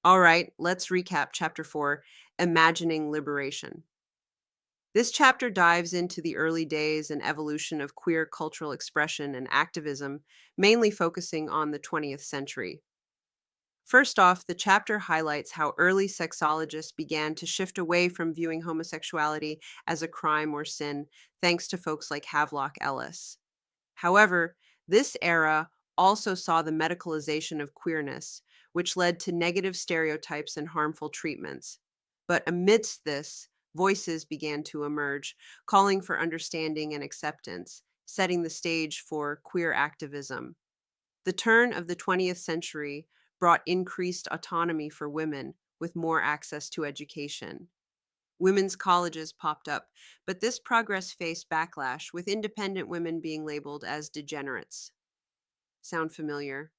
All right, let's recap Chapter 4, Imagining Liberation. This chapter dives into the early days and evolution of queer cultural expression and activism, mainly focusing on the 20th century. First off, the chapter highlights how early sexologists began to shift away from viewing homosexuality as a crime or sin, thanks to folks like Havelock Ellis. However, this era also saw the medicalization of queerness, which led to negative stereotypes and harmful treatments. But amidst this, voices began to emerge, calling for understanding and acceptance, setting the stage for queer activism. The turn of the 20th century brought increased autonomy for women with more access to education. Women's colleges popped up, but this progress faced backlash, with independent women being labeled as degenerates. Sound familiar?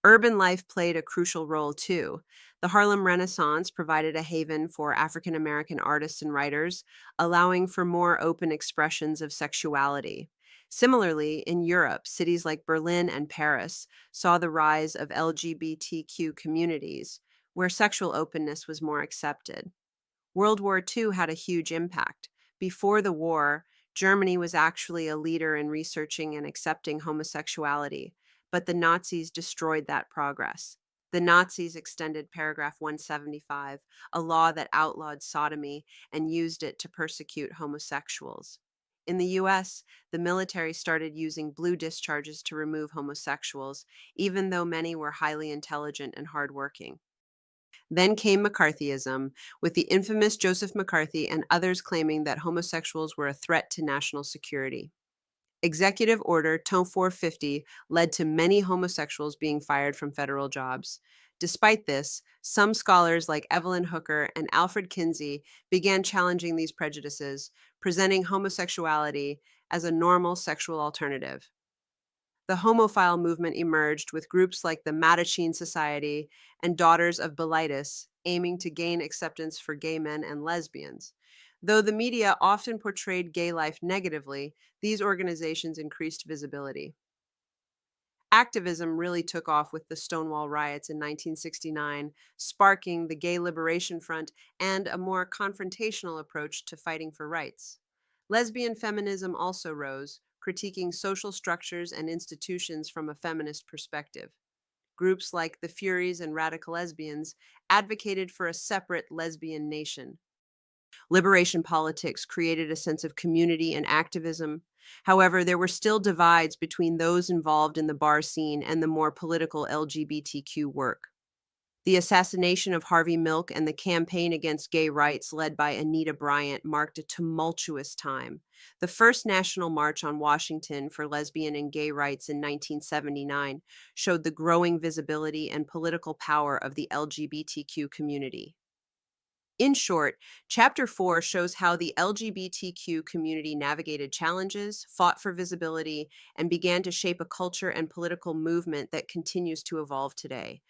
Urban life played a crucial role too. The Harlem Renaissance provided a haven for African American artists and writers, allowing for more open expressions of sexuality. Similarly, in Europe, cities like Berlin and Paris saw the rise of LGBTQ communities, where sexual openness was more accepted. World War II had a huge impact. Before the war, Germany was actually a leader in researching and accepting homosexuality, but the Nazis destroyed that progress. The Nazis extended paragraph 175, a law that outlawed sodomy, and used it to persecute homosexuals. In the US, the military started using blue discharges to remove homosexuals, even though many were highly intelligent and hardworking. Then came McCarthyism, with the infamous Joseph McCarthy and others claiming that homosexuals were a threat to national security. Executive Order Tome 450 led to many homosexuals being fired from federal jobs. Despite this, some scholars like Evelyn Hooker and Alfred Kinsey began challenging these prejudices, presenting homosexuality as a normal sexual alternative. The homophile movement emerged with groups like the Mattachine Society and Daughters of Bilitis, aiming to gain acceptance for gay men and lesbians. Though the media often portrayed gay life negatively, these organizations increased visibility. Activism really took off with the Stonewall riots in 1969, sparking the Gay Liberation Front and a more confrontational approach to fighting for rights. Lesbian feminism also rose, critiquing social structures and institutions from a feminist perspective. Groups like the Furies and Radical Lesbians advocated for a separate lesbian nation. Liberation politics created a sense of community and activism. However, there were still divides between those involved in the bar scene and the more political LGBTQ work. The assassination of Harvey Milk and the campaign against gay rights led by Anita Bryant marked a tumultuous time. The first national march on Washington for lesbian and gay rights in 1979 showed the growing visibility and political power of the LGBTQ community. In short, Chapter 4 shows how the LGBTQ community navigated challenges, fought for visibility, and began to shape a culture and political movement that continues to evolve today.